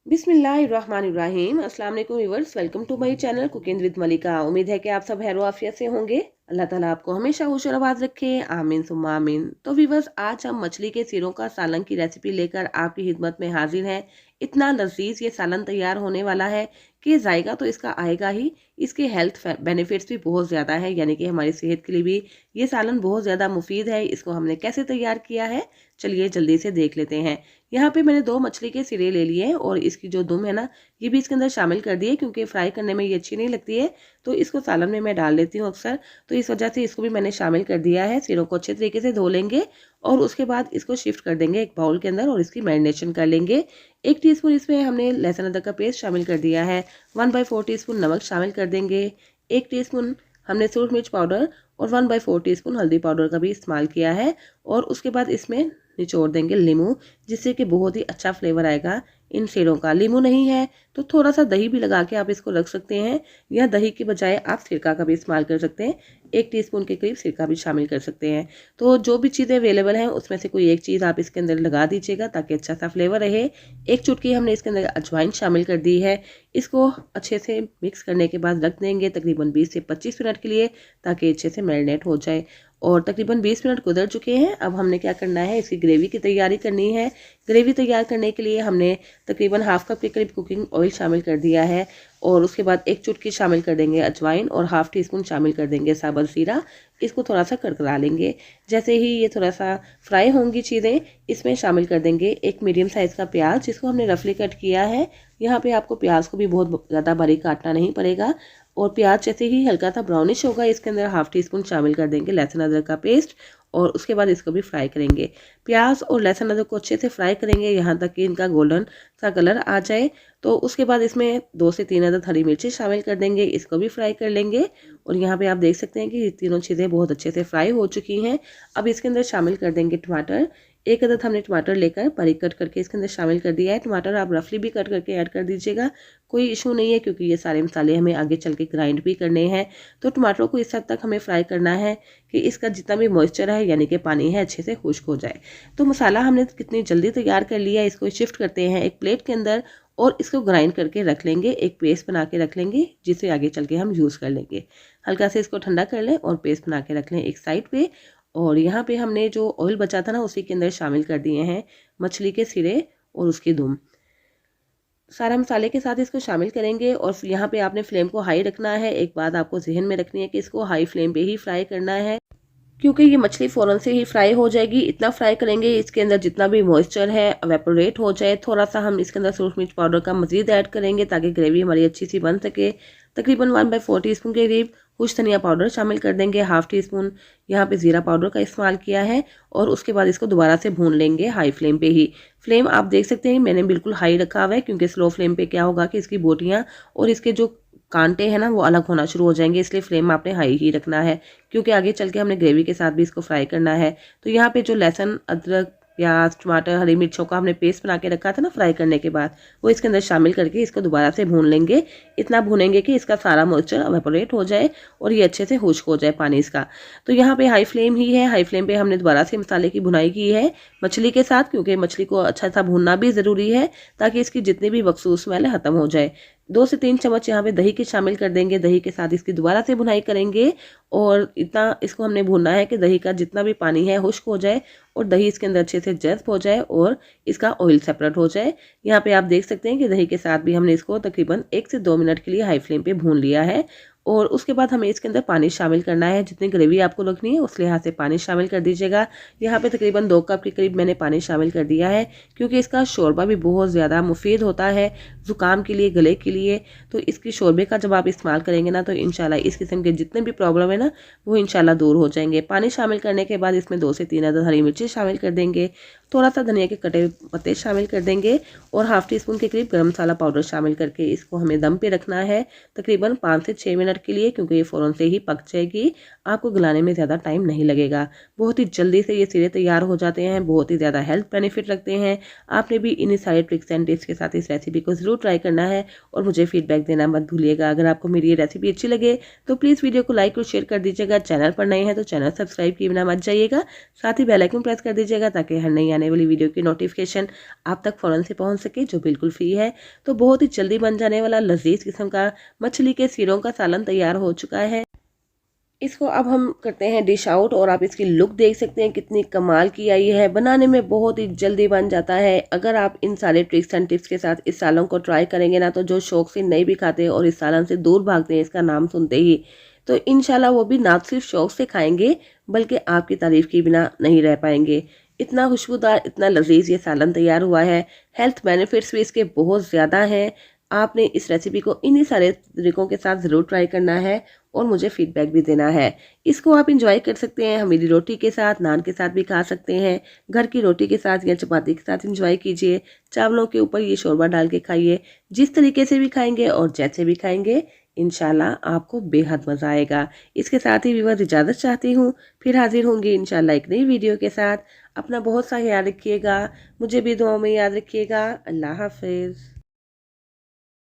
बिस्मिल्लाहिर्रहमानिर्रहीम। अस्सलाम वालेकुम viewers, welcome to my channel cooking with Malika. उम्मीद है कि आप सब खैर आफियत से होंगे। अल्लाह ताला आपको हमेशा खुश और आबाद रखे, आमीन सुम्मा आमीन। तो व्यूअर्स, आज हम मछली के सिरों का सालन की रेसिपी लेकर आपकी खिदमत में हाजिर हैं। इतना लजीज ये सालन तैयार होने वाला है कि जायका तो इसका आएगा ही, इसके हेल्थ बेनिफिट्स भी बहुत ज़्यादा है, यानी कि हमारी सेहत के लिए भी ये सालन बहुत ज़्यादा मुफीद है। इसको हमने कैसे तैयार किया है, चलिए जल्दी से देख लेते हैं। यहाँ पे मैंने 2 मछली के सिरे ले लिए हैं और इसकी जो दुम है ना, ये भी इसके अंदर शामिल कर दिए, क्योंकि फ्राई करने में ये अच्छी नहीं लगती है, तो इसको सालन में मैं डाल लेती हूँ अक्सर। तो इस वजह से इसको भी मैंने शामिल कर दिया है। सिरों को अच्छे तरीके से धो लेंगे और उसके बाद इसको शिफ्ट कर देंगे एक बाउल के अंदर और इसकी मैरिनेशन कर लेंगे। 1 टीस्पून इसमें हमने लहसुन अदरक का पेस्ट शामिल कर दिया है। 1/4 टीस्पून नमक शामिल कर देंगे। 1 टीस्पून हमने सूरज मिर्च पाउडर और 1/4 टीस्पून हल्दी पाउडर का भी इस्तेमाल किया है। और उसके बाद इसमें निचोड़ देंगे नींबू, जिससे कि बहुत ही अच्छा फ्लेवर आएगा इन सिरों का। नींबू नहीं है तो थोड़ा सा दही भी लगा के आप इसको रख सकते हैं, या दही के बजाय आप सिरका का भी इस्तेमाल कर सकते हैं। 1 टीस्पून के करीब सिरका भी शामिल कर सकते हैं। तो जो भी चीज़ें अवेलेबल हैं उसमें से कोई एक चीज़ आप इसके अंदर लगा दीजिएगा ताकि अच्छा सा फ्लेवर रहे। 1 चुटकी हमने इसके अंदर अजवाइन शामिल कर दी है। इसको अच्छे से मिक्स करने के बाद रख देंगे तकरीबन 20 से 25 मिनट के लिए, ताकि अच्छे से मैरिनेट हो जाए। और तकरीबन 20 मिनट गुजर चुके हैं। अब हमने क्या करना है, इसकी ग्रेवी की तैयारी करनी है। ग्रेवी तैयार करने के लिए हमने तकरीबन हाफ कप के करीब कुकिंग ऑयल शामिल कर दिया है और उसके बाद 1 चुटकी शामिल कर देंगे अजवाइन और हाफ टी स्पून शामिल कर देंगे साबुत जीरा। इसको थोड़ा सा करकरा लेंगे। जैसे ही ये थोड़ा सा फ्राई होंगी चीज़ें, इसमें शामिल कर देंगे 1 मीडियम साइज़ का प्याज, जिसको हमने रफली कट किया है। यहाँ पे आपको प्याज को भी बहुत ज़्यादा बारीक काटना नहीं पड़ेगा। और प्याज जैसे ही हल्का सा ब्राउनिश होगा, इसके अंदर हाफ टी स्पून शामिल कर देंगे लहसुन अदरक का पेस्ट और उसके बाद इसको भी फ्राई करेंगे। प्याज और लहसुन अदरक को अच्छे से फ्राई करेंगे यहाँ तक कि इनका गोल्डन सा कलर आ जाए। तो उसके बाद इसमें 2 से 3 अदद हरी मिर्ची शामिल कर देंगे, इसको भी फ्राई कर लेंगे। और यहाँ पे आप देख सकते हैं कि ये तीनों चीज़ें बहुत अच्छे से फ्राई हो चुकी हैं। अब इसके अंदर शामिल कर देंगे टमाटर। 1 अदद हमने टमाटर लेकर बारीक कट करके इसके अंदर शामिल कर दिया है। टमाटर आप रफली भी कट करके ऐड कर दीजिएगा, कोई इशू नहीं है, क्योंकि ये सारे मसाले हमें आगे चल के ग्राइंड भी करने हैं। तो टमाटरों को इस हद तक हमें फ्राई करना है कि इसका जितना भी मॉइस्चर है, यानी कि पानी है, अच्छे से खुश्क हो जाए। तो मसाला हमने कितनी जल्दी तैयार कर लिया। इसको शिफ्ट करते हैं एक प्लेट के अंदर और इसको ग्राइंड करके रख लेंगे, एक पेस्ट बना के रख लेंगे, जिसे आगे चल के हम यूज़ कर लेंगे। हल्का से इसको ठंडा कर लें और पेस्ट बना के रख लें एक साइड पे। और यहाँ पे हमने जो ऑयल बचा था ना, उसी के अंदर शामिल कर दिए हैं मछली के सिरे और उसकी दुम। सारा मसाले के साथ इसको शामिल करेंगे और यहाँ पे आपने फ्लेम को हाई रखना है। एक बात आपको जहन में रखनी है कि इसको हाई फ्लेम पे ही फ्राई करना है, क्योंकि ये मछली फ़ौरन से ही फ्राई हो जाएगी। इतना फ्राई करेंगे इसके अंदर जितना भी मॉइस्चर है एवेपोरेट हो जाए। थोड़ा सा हम इसके अंदर सूरज मिर्च पाउडर का मज़ीद ऐड करेंगे ताकि ग्रेवी हमारी अच्छी सी बन सके। तकरीबन 1/4 टीस्पून के करीब कुछ धनिया पाउडर शामिल कर देंगे। हाफ टी स्पून यहाँ पे ज़ीरा पाउडर का इस्तेमाल किया है और उसके बाद इसको दोबारा से भून लेंगे हाई फ्लेम पे ही। फ्लेम आप देख सकते हैं मैंने बिल्कुल हाई रखा हुआ है, क्योंकि स्लो फ्लेम पे क्या होगा कि इसकी बोटियाँ और इसके जो कांटे हैं ना, वो अलग होना शुरू हो जाएंगे। इसलिए फ्लेम आपने हाई ही रखना है, क्योंकि आगे चल के हमने ग्रेवी के साथ भी इसको फ्राई करना है। तो यहाँ पे जो लहसुन अदरक प्याज टमाटर हरी मिर्चों का हमने पेस्ट बना के रखा था ना फ्राई करने के बाद, वो इसके अंदर शामिल करके इसको दोबारा से भून लेंगे। इतना भूनेंगे कि इसका सारा मॉइस्चर एवेपोरेट हो जाए और ये अच्छे से खुश्क हो जाए पानी इसका। तो यहाँ पे हाई फ्लेम ही है। हाई फ्लेम पे हमने दोबारा से मसाले की भुनाई की है मछली के साथ, क्योंकि मछली को अच्छा सा भूनना भी ज़रूरी है ताकि इसकी जितनी भी बकसूस स्मेल है ख़त्म हो जाए। 2 से 3 चम्मच यहाँ पे दही के शामिल कर देंगे। दही के साथ इसकी दोबारा से भुनाई करेंगे और इतना इसको हमने भूनना है कि दही का जितना भी पानी है खुश्क हो जाए और दही इसके अंदर अच्छे से जज़्ब हो जाए और इसका ऑयल सेपरेट हो जाए। यहाँ पे आप देख सकते हैं कि दही के साथ भी हमने इसको तकरीबन 1 से 2 मिनट के लिए हाई फ्लेम पे भून लिया है। और उसके बाद हमें इसके अंदर पानी शामिल करना है। जितनी ग्रेवी आपको रखनी है उस लिहाज से पानी शामिल कर दीजिएगा। यहाँ पे तकरीबन 2 कप के करीब मैंने पानी शामिल कर दिया है, क्योंकि इसका शोरबा भी बहुत ज़्यादा मुफीद होता है ज़ुकाम के लिए, गले के लिए। तो इसकी शोरबे का जब आप इस्तेमाल करेंगे ना, तो इंशाल्लाह इस किस्म के जितने भी प्रॉब्लम है ना, वो इंशाल्लाह दूर हो जाएंगे। पानी शामिल करने के बाद इसमें 2 से 3 अदद हरी मिर्ची शामिल कर देंगे। थोड़ा सा धनिया के कटे पत्ते शामिल कर देंगे और हाफ टी स्पून के करीब गरम मसाला पाउडर शामिल करके इसको हमें दम पे रखना है तकरीबन 5 से 6 मिनट के लिए, क्योंकि ये फ़ौरन से ही पक जाएगी। आपको गलाने में ज़्यादा टाइम नहीं लगेगा। बहुत ही जल्दी से ये सिरे तैयार हो जाते हैं, बहुत ही ज़्यादा हेल्थ बेनिफिट रखते हैं। आपने भी इन्हीं सारे ट्रिक्स एंड टिप्स के साथ इस रेसिपी को ज़रूर ट्राई करना है और मुझे फीडबैक देना मत भूलिएगा। अगर आपको मेरी ये रेसिपी अच्छी लगे तो प्लीज़ वीडियो को लाइक और शेयर कर दीजिएगा। चैनल पर नए हैं तो चैनल सब्सक्राइब किए बिना मत जाइएगा। साथ ही बेल आइकन प्रेस कर दीजिएगा ताकि हर नई आने वाली वीडियो की नोटिफिकेशन आप तक फ़ौरन से पहुंच सके, जो बिल्कुल फ्री है। तो बहुत ही जल्दी बन जाने वाला लजीज किस्म का मछली के सिरों का सालन तैयार हो चुका है। इसको अब हम करते हैं डिश आउट और आप इसकी लुक देख सकते हैं कितनी कमाल की आई है। बनाने में बहुत ही जल्दी बन जाता है। अगर आप इन सारे ट्रिक्स एंड टिप्स के साथ इस सालन को ट्राई करेंगे ना, तो जो शौक से नहीं भी खाते और इस सालन से दूर भागते हैं इसका नाम सुनते ही, तो इंशाल्लाह वो भी ना सिर्फ शौक से खाएंगे बल्कि आपकी तारीफ के बिना नहीं रह पाएंगे। इतना खुशबूदार, इतना लजीज ये सालन तैयार हुआ है। हेल्थ बेनिफिट्स भी इसके बहुत ज़्यादा हैं। आपने इस रेसिपी को इन्हीं सारे तरीकों के साथ ज़रूर ट्राई करना है और मुझे फीडबैक भी देना है। इसको आप इंजॉय कर सकते हैं, हमीरी रोटी के साथ, नान के साथ भी खा सकते हैं, घर की रोटी के साथ या चपाती के साथ इंजॉय कीजिए। चावलों के ऊपर ये शोरबा डाल के खाइए। जिस तरीके से भी खाएंगे और जैसे भी खाएंगे, इंशाल्लाह आपको बेहद मज़ा आएगा। इसके साथ ही व्यूअर्स इजाज़त चाहती हूँ, फिर हाजिर होंगी इंशाल्लाह एक नई वीडियो के साथ। अपना बहुत सा ख्याल रखिएगा, मुझे भी दुआओं में याद रखिएगा। अल्लाह हाफिज़।